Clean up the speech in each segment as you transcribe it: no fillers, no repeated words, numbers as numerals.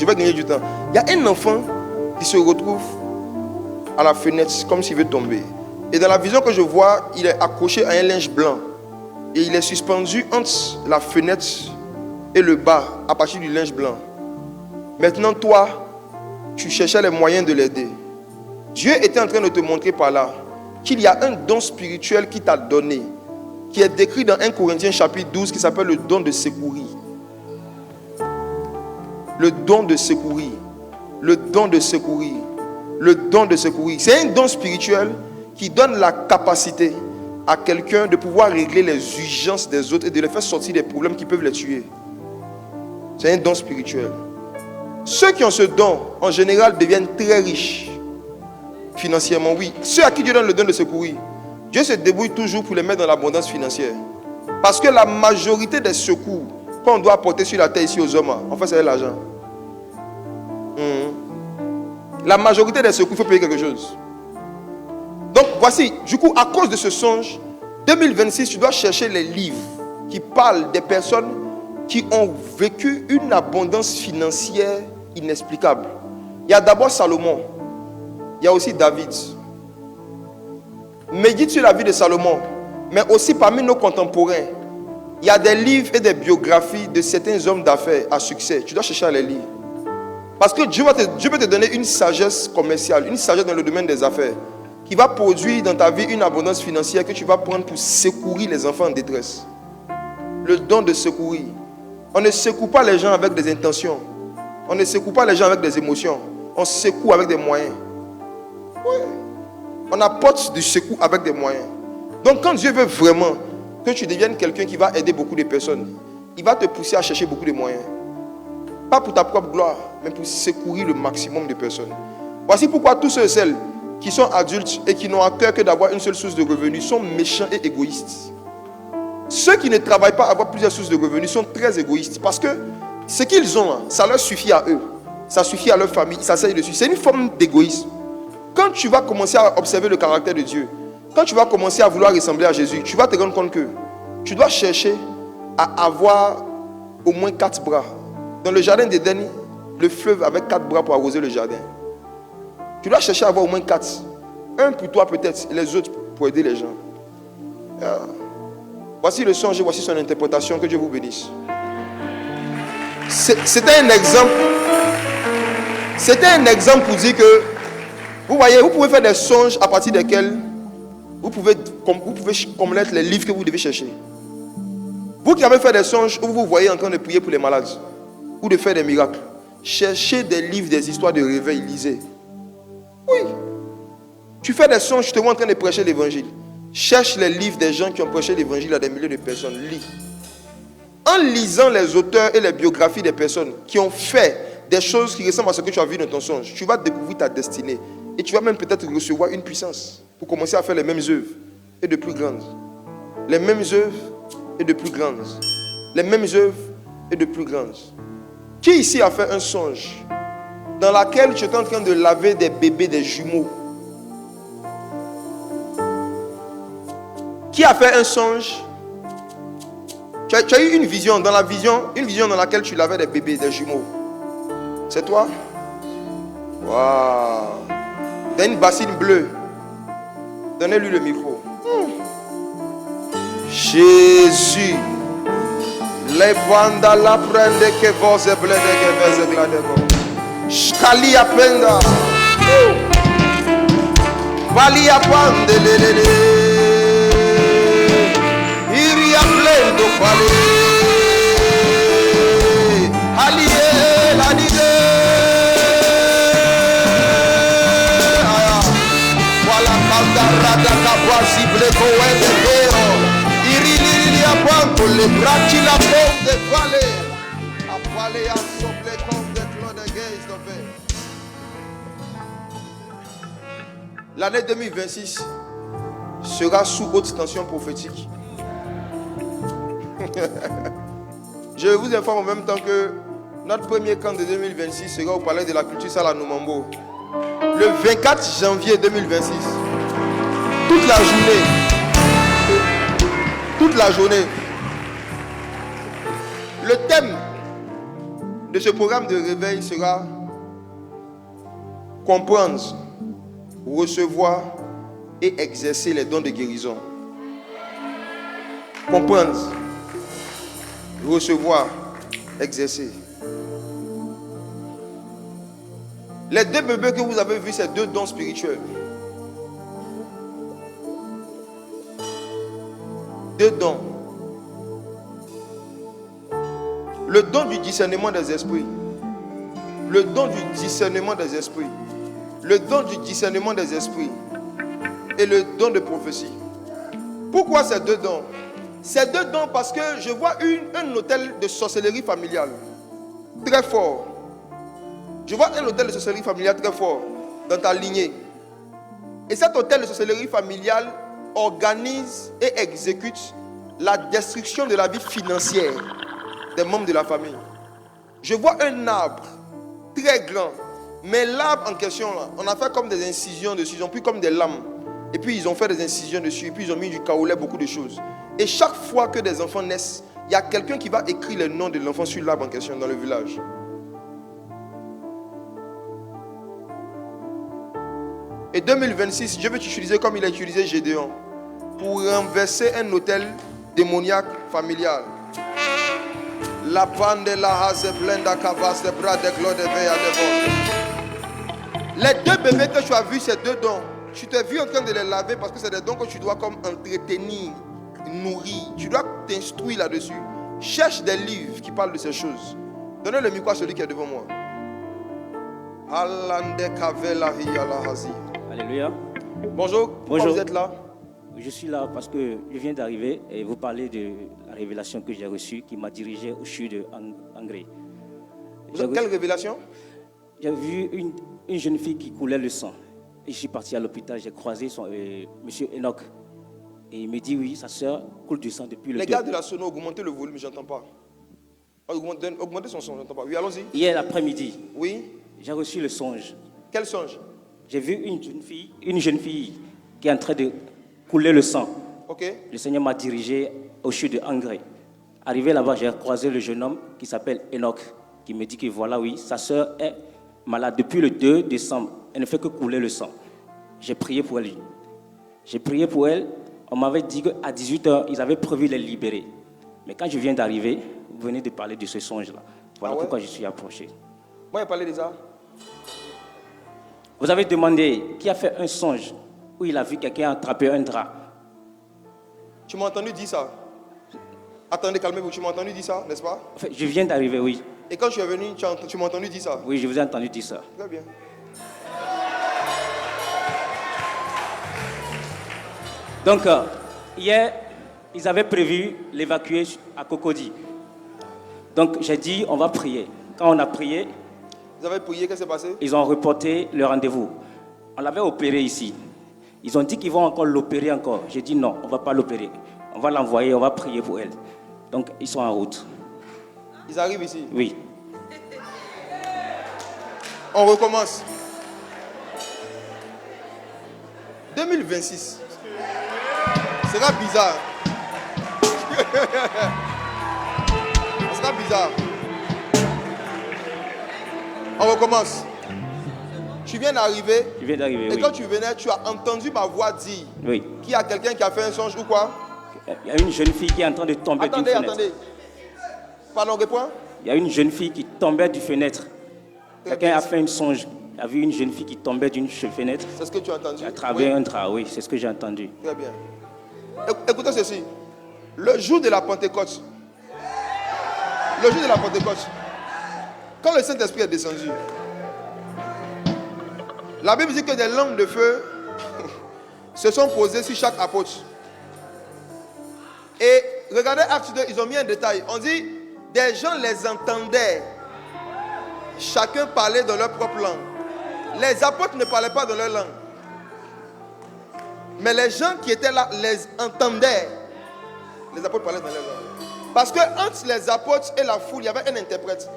Je vais gagner du temps. Il y a un enfant qui se retrouve à la fenêtre comme s'il veut tomber. Et dans la vision que je vois, il est accroché à un linge blanc. Et il est suspendu entre la fenêtre et le bas à partir du linge blanc. Maintenant, toi, tu cherchais les moyens de l'aider. Dieu était en train de te montrer par là qu'il y a un don spirituel qui t'a donné, qui est décrit dans 1 Corinthiens chapitre 12, qui s'appelle le don de secourir. Le don de secourir. Le don de secourir. Le don de secourir. C'est un don spirituel qui donne la capacité à quelqu'un de pouvoir régler les urgences des autres et de les faire sortir des problèmes qui peuvent les tuer. C'est un don spirituel. Ceux qui ont ce don, en général, deviennent très riches. Financièrement, oui. Ceux à qui Dieu donne le don de secourir, Dieu se débrouille toujours pour les mettre dans l'abondance financière. Parce que la majorité des secours qu'on doit apporter sur la terre ici aux hommes, en fait, c'est l'argent. La majorité des secours, il faut payer quelque chose. Donc, voici, du coup, à cause de ce songe, 2026, tu dois chercher les livres qui parlent des personnes qui ont vécu une abondance financière inexplicable. Il y a d'abord Salomon. Il y a aussi David. Médite sur la vie de Salomon, mais aussi parmi nos contemporains, il y a des livres et des biographies de certains hommes d'affaires à succès. Tu dois chercher à les lire. Parce que Dieu peut te donner une sagesse commerciale, une sagesse dans le domaine des affaires, qui va produire dans ta vie une abondance financière que tu vas prendre pour secourir les enfants en détresse. Le don de secourir. On ne secoue pas les gens avec des intentions. On ne secoue pas les gens avec des émotions. On secoue avec des moyens. Oui. On apporte du secours avec des moyens. Donc quand Dieu veut vraiment que tu deviennes quelqu'un qui va aider beaucoup de personnes, il va te pousser à chercher beaucoup de moyens. Pas pour ta propre gloire, mais pour secourir le maximum de personnes. Voici pourquoi tous ceux et celles qui sont adultes et qui n'ont à cœur que d'avoir une seule source de revenus sont méchants et égoïstes. Ceux qui ne travaillent pas à avoir plusieurs sources de revenus sont très égoïstes parce que ce qu'ils ont, ça leur suffit à eux. Ça suffit à leur famille, ils s'asseyent dessus. C'est une forme d'égoïsme. Quand tu vas commencer à observer le caractère de Dieu, quand tu vas commencer à vouloir ressembler à Jésus, tu vas te rendre compte que tu dois chercher à avoir au moins 4 bras. Dans le jardin d'Éden, le fleuve avait 4 bras pour arroser le jardin. Tu dois chercher à avoir au moins 4. Un pour toi peut-être, et les autres pour aider les gens. Voici le songe, voici son interprétation. Que Dieu vous bénisse. C'était un exemple. C'était un exemple pour dire que, vous voyez, vous pouvez faire des songes à partir desquels vous pouvez connaître les livres que vous devez chercher. Vous qui avez fait des songes où vous vous voyez en train de prier pour les malades ou de faire des miracles, cherchez des livres, des histoires de réveil, lisez. Oui. Tu fais des songes, je te vois en train de prêcher l'évangile. Cherche les livres des gens qui ont prêché l'évangile à des milliers de personnes. Lis. En lisant les auteurs et les biographies des personnes qui ont fait des choses qui ressemblent à ce que tu as vu dans ton songe, tu vas découvrir ta destinée. Et tu vas même peut-être recevoir une puissance pour commencer à faire les mêmes œuvres et de plus grandes. Les mêmes œuvres et de plus grandes. Les mêmes œuvres et de plus grandes. Qui ici a fait un songe dans lequel tu es en train de laver des bébés, des jumeaux? Qui a fait un songe? Tu as eu une vision dans laquelle tu lavais des bébés, des jumeaux. C'est toi? Waouh! Dans une bassine bleue. Donnez-lui le micro. Jésus. Les bandas la prende que vos blede que vos gladego. Shkali apenda. Vali apande lelele. Iri aplendo fale. Aliye ladide. Wala kanda rada kabasi bleko wende vero. Le bracci la ponte vale a vale a sople comme de Claude Gaze d'Over. L'année 2026 sera sous haute tension prophétique. Je vous informe en même temps que notre premier camp de 2026 sera au Palais de la Culture Salle à Numambo. Le 24 janvier 2026. Toute la journée. Le thème de ce programme de réveil sera comprendre, recevoir et exercer les dons de guérison. Comprendre, recevoir, exercer. Les deux bébés que vous avez vus, c'est deux dons spirituels. Deux dons. Le don du discernement des esprits. Le don du discernement des esprits. Le don du discernement des esprits. Et le don de prophétie. Pourquoi ces deux dons? Ces deux dons parce que je vois un hôtel de sorcellerie familiale très fort. Je vois un hôtel de sorcellerie familiale très fort dans ta lignée. Et cet hôtel de sorcellerie familiale organise et exécute la destruction de la vie financière des membres de la famille. Je vois un arbre très grand, mais l'arbre en question là, on a fait comme des incisions dessus, ils ont pris comme des lames, et puis ils ont fait des incisions dessus, et puis ils ont mis du kaolin, beaucoup de choses. Et chaque fois que des enfants naissent, il y a quelqu'un qui va écrire le nom de l'enfant sur l'arbre en question dans le village. Et 2026, Dieu veut t'utiliser comme il a utilisé Gédéon pour renverser un hôtel démoniaque familial. La bande de la hase blenda cavas de bras de gloire de veille à de. Les deux bébés que tu as vus, ces deux dons, tu t'es vu en train de les laver parce que c'est des dons que tu dois comme entretenir, nourrir. Tu dois t'instruire là-dessus. Cherche des livres qui parlent de ces choses. Donnez le micro à celui qui est devant moi. Alléluia. Bonjour. Bonjour. Vous êtes là? Je suis là parce que je viens d'arriver et vous parlez de la révélation que j'ai reçue qui m'a dirigé au CHU de Angré. Quelle révélation? J'ai vu une jeune fille qui coulait le sang. Et je suis parti à l'hôpital, j'ai croisé monsieur Enoch. Et il me dit oui, sa soeur coule du sang depuis le... Les gars de la sono, augmentez le volume, j'entends pas. Augmentez son son, j'entends pas. Oui, allons-y. Hier l'après-midi, oui, j'ai reçu le songe. Quel songe? J'ai vu une jeune fille qui est en train de couler le sang. Ok. Le Seigneur m'a dirigé au CHU de Angré. Arrivé là-bas, j'ai croisé le jeune homme qui s'appelle Enoch, qui me dit que voilà, oui, sa soeur est malade depuis le 2 décembre. Elle ne fait que couler le sang. J'ai prié pour elle. J'ai prié pour elle. On m'avait dit qu'à 18h, ils avaient prévu de les libérer. Mais quand je viens d'arriver, vous venez de parler de ce songe-là. Voilà pourquoi je suis approché. Moi, j'ai parlé de ça. Vous avez demandé qui a fait un songe où il a vu quelqu'un attraper un drap. Tu m'as entendu dire ça? Attendez, calmez-vous. Tu m'as entendu dire ça, n'est-ce pas? En fait, je viens d'arriver, oui. Et quand je suis venu, tu m'as entendu dire ça? Oui, je vous ai entendu dire ça. Très bien. Donc, hier, ils avaient prévu l'évacuer à Cocody. Donc, j'ai dit, on va prier. Quand on a prié... Vous avez prié, qu'est-ce qui s'est passé? Ils ont reporté le rendez-vous. On l'avait opéré ici. Ils ont dit qu'ils vont encore l'opérer encore. J'ai dit non, on ne va pas l'opérer. On va l'envoyer, on va prier pour elle. Donc, ils sont en route. Ils arrivent ici? Oui. On recommence. 2026. Ce sera bizarre. Ce sera bizarre. On recommence. Tu viens d'arriver. Je viens d'arriver, et quand tu venais, tu as entendu ma voix dire qu'il y a quelqu'un qui a fait un songe ou quoi? Il y a une jeune fille qui est en train de tomber d'une fenêtre. Attendez. Pardon, réponds. Il y a une jeune fille qui tombait d'une fenêtre. Quelqu'un a fait un songe. Il a vu une jeune fille qui tombait d'une fenêtre. C'est ce que tu as entendu? À travers un drap, oui, c'est ce que j'ai entendu. Très bien. Écoutez ceci. Le jour de la Pentecôte, quand le Saint-Esprit est descendu, la Bible dit que des langues de feu se sont posées sur chaque apôtre. Et regardez Acte 2, ils ont mis un détail. On dit, des gens les entendaient. Chacun parlait dans leur propre langue. Les apôtres ne parlaient pas dans leur langue. Mais les gens qui étaient là les entendaient. Les apôtres parlaient dans leur langue. Parce que entre les apôtres et la foule, il y avait un interprète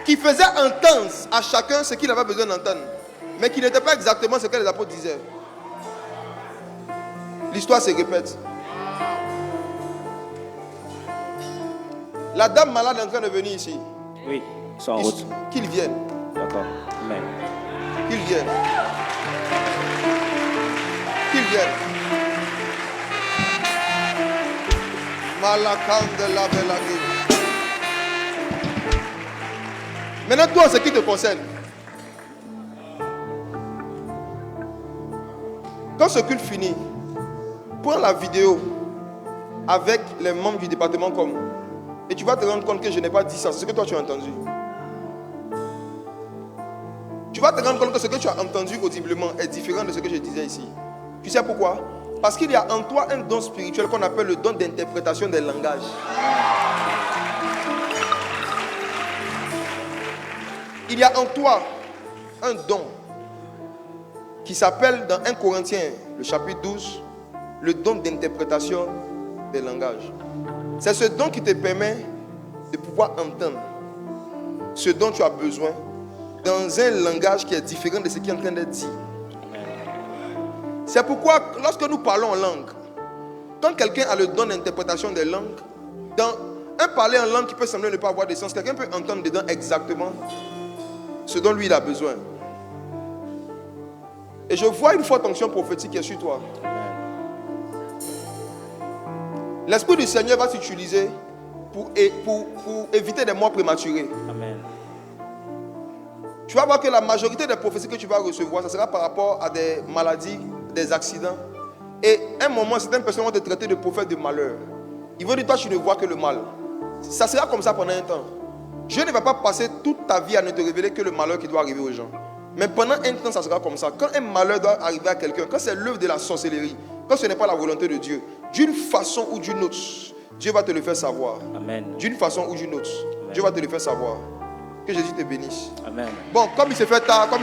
qui faisait entendre à chacun ce qu'il avait besoin d'entendre, mais qui n'était pas exactement ce que les apôtres disaient. L'histoire se répète. La dame malade est en train de venir ici. Oui, ils sont en route. Qu'ils viennent. D'accord. Amen. Qu'ils viennent. Qu'ils viennent. Malakande la belagé. Maintenant, toi, ce qui te concerne. Quand ce culte finit, prends la vidéo avec les membres du département comme et tu vas te rendre compte que je n'ai pas dit ça, c'est ce que toi tu as entendu. Tu vas te rendre compte que ce que tu as entendu audiblement est différent de ce que je disais ici. Tu sais pourquoi? Parce qu'il y a en toi un don spirituel qu'on appelle le don d'interprétation des langages. Il y a en toi un don qui s'appelle dans 1 Corinthiens, le chapitre 12, le don d'interprétation des langages. C'est ce don qui te permet de pouvoir entendre ce dont tu as besoin dans un langage qui est différent de ce qui est en train d'être dit. C'est pourquoi lorsque nous parlons en langue, quand quelqu'un a le don d'interprétation des langues, dans un parler en langue qui peut sembler ne pas avoir de sens, quelqu'un peut entendre dedans exactement ce dont lui il a besoin. Et je vois une forte onction prophétique qui est sur toi. L'Esprit du Seigneur va s'utiliser pour éviter des morts prématurées. Amen. Tu vas voir que la majorité des prophéties que tu vas recevoir, ça sera par rapport à des maladies, des accidents. Et à un moment, certaines personnes vont te traiter de prophète de malheur. Ils vont dire, toi, tu ne vois que le mal. Ça sera comme ça pendant un temps. Dieu ne va pas passer toute ta vie à ne te révéler que le malheur qui doit arriver aux gens. Mais pendant un temps, ça sera comme ça. Quand un malheur doit arriver à quelqu'un, quand c'est l'œuvre de la sorcellerie, quand ce n'est pas la volonté de Dieu, d'une façon ou d'une autre, Dieu va te le faire savoir. Amen. D'une façon ou d'une autre, Amen. Dieu va te le faire savoir. Que Jésus te bénisse. Amen. Bon, comme il se fait tard, on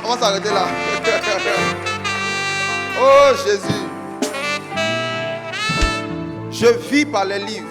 va s'arrêter là. Oh Jésus. Je vis par les livres.